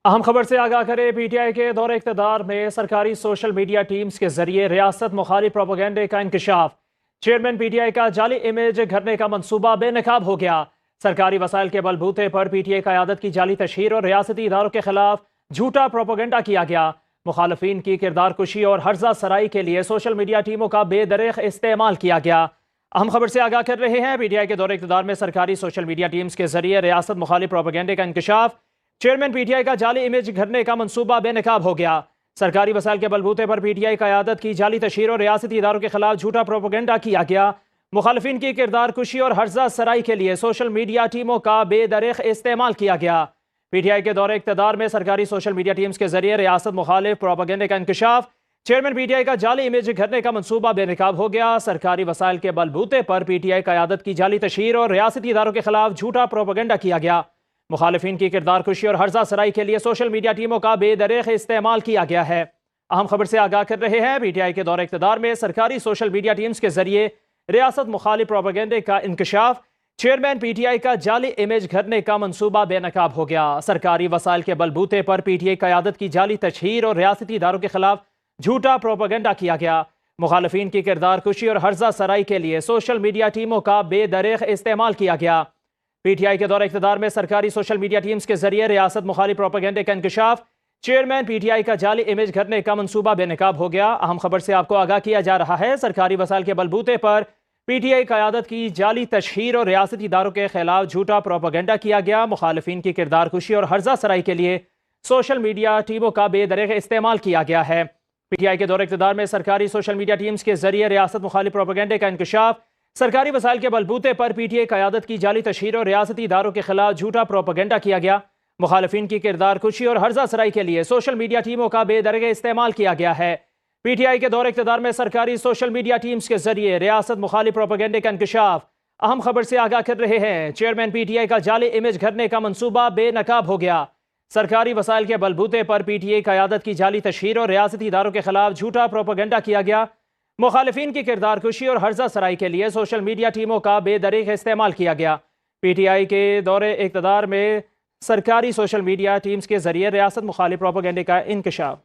اہم خبر سے آگاہ کرے پی ٹی آئی کے دور اقتدار میں سرکاری سوشل میڈیا ٹیمز کے ذریعے ریاست مخالف پروپیگنڈے کا انکشاف۔ چیئرمین پی ٹی آئی کا جعلی امیج گھڑنے کا منصوبہ بے نقاب ہو گیا۔ سرکاری وسائل کے بل بوتے پر پی ٹی آئی قیادت کی جعلی تشہیر اور ریاستی اداروں کے خلاف جھوٹا پروپیگنڈا کیا گیا۔ مخالفین کی کردار کشی اور ہرزہ سرائی کے لیے سوشل میڈیا ٹیموں کا بے دریغ استعمال کیا گیا۔ اہم خبر سے آگاہ کر رہے ہیں، پی ٹی آئی کے دور اقتدار میں سرکاری سوشل میڈیا ٹیمز کے ذریعے ریاست مخالف پروپیگنڈے کا انکشاف۔ چیئرمین پی ٹی آئی کا جعلی امیج گھڑنے کا منصوبہ بے نقاب ہو گیا۔ سرکاری وسائل کے بلبوتے پر پی ٹی آئی قیادت کی جعلی تشہیر اور ریاستی اداروں کے خلاف جھوٹا پروپیگنڈا کیا گیا۔ مخالفین کی کردار کشی اور ہرزہ سرائی کے لیے سوشل میڈیا ٹیموں کا بے دریغ استعمال کیا گیا۔ پی ٹی آئی کے دور اقتدار میں سرکاری سوشل میڈیا ٹیمز کے ذریعے ریاست مخالف پروپیگنڈے کا انکشاف۔ چیئرمین پی ٹی آئی کا جعلی امیج گھڑنے کا منصوبہ بے نقاب ہو گیا۔ سرکاری وسائل کے بلبوتے پر پی ٹی آئی قیادت کی جعلی تشہیر اور ریاستی اداروں کے خلاف جھوٹا پروپیگنڈا کیا گیا۔ مخالفین کی کردار کشی اور ہرزہ سرائی کے لیے سوشل میڈیا ٹیموں کا بے دریغ استعمال کیا گیا ہے۔ اہم خبر سے آگاہ کر رہے ہیں، پی ٹی آئی کے دور اقتدار میں سرکاری سوشل میڈیا ٹیمز کے ذریعے ریاست مخالف پروپیگنڈے کا انکشاف۔ چیئرمین پی ٹی آئی کا جعلی امیج گھڑنے کا منصوبہ بے نقاب ہو گیا۔ سرکاری وسائل کے بلبوتے پر پی ٹی آئی قیادت کی جعلی تشہیر اور ریاستی اداروں کے خلاف جھوٹا پروپیگنڈا کیا گیا۔ مخالفین کی کردار کشی اور ہرزہ سرائی کے لیے سوشل میڈیا ٹیموں کا بے دریغ استعمال کیا گیا۔ پی ٹی آئی کے دور اقتدار میں سرکاری سوشل میڈیا ٹیمز کے ذریعے ریاست مخالف پروپیگنڈے کا انکشاف۔ چیئرمین پی ٹی آئی کا جعلی امیج گھڑنے کا منصوبہ بے نقاب ہو گیا۔ اہم خبر سے آپ کو آگاہ کیا جا رہا ہے، سرکاری وسائل کے بلبوتے پر پی ٹی آئی قیادت کی جعلی تشہیر اور ریاستی اداروں کے خلاف جھوٹا پروپیگنڈا کیا گیا۔ مخالفین کی کردار کشی اور ہرزہ سرائی کے لیے سوشل میڈیا ٹیموں کا بے دریغ استعمال کیا گیا ہے۔ پی ٹی آئی کے دور اقتدار میں سرکاری سوشل میڈیا ٹیمز کے ذریعے ریاست مخالف پروپیگنڈے کا انکشاف۔ سرکاری وسائل کے بلبوتے پر پی ٹی آئی قیادت کی جعلی تشہیر اور ریاستی اداروں کے خلاف جھوٹا پروپیگنڈا کیا گیا۔ مخالفین کی کردار کشی اور ہرزہ سرائی کے لیے سوشل میڈیا ٹیموں کا بے دریغ استعمال کیا گیا ہے۔ پی ٹی آئی کے دور اقتدار میں سرکاری سوشل میڈیا ٹیمز کے ذریعے ریاست مخالف پروپیگنڈے کا انکشاف۔ اہم خبر سے آگاہ کر رہے ہیں، چیئرمین پی ٹی آئی کا جعلی امیج گھڑنے کا منصوبہ بے نقاب ہو گیا۔ سرکاری وسائل کے بلبوتے پر پی ٹی آئی قیادت کی جعلی تشہیر اور ریاستی اداروں کے خلاف جھوٹا پروپیگنڈا کیا گیا۔ مخالفین کی کردار کشی اور ہرزہ سرائی کے لیے سوشل میڈیا ٹیموں کا بے دریغ استعمال کیا گیا۔ پی ٹی آئی کے دور اقتدار میں سرکاری سوشل میڈیا ٹیمز کے ذریعے ریاست مخالف پروپیگنڈے کا انکشاف۔